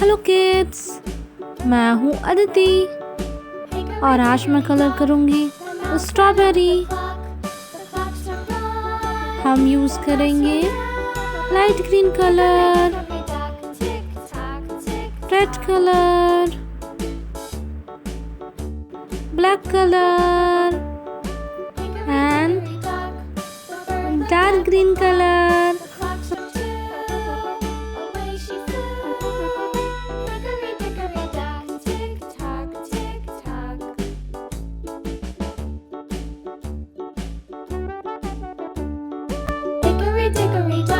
Hello kids, मैं हूँ अदिति और आज मैं कलर करूँगी स्ट्रॉबेरी। हम यूज़ करेंगे light green colour, red colour, black colour and dark green colour. Dickory dickory dock.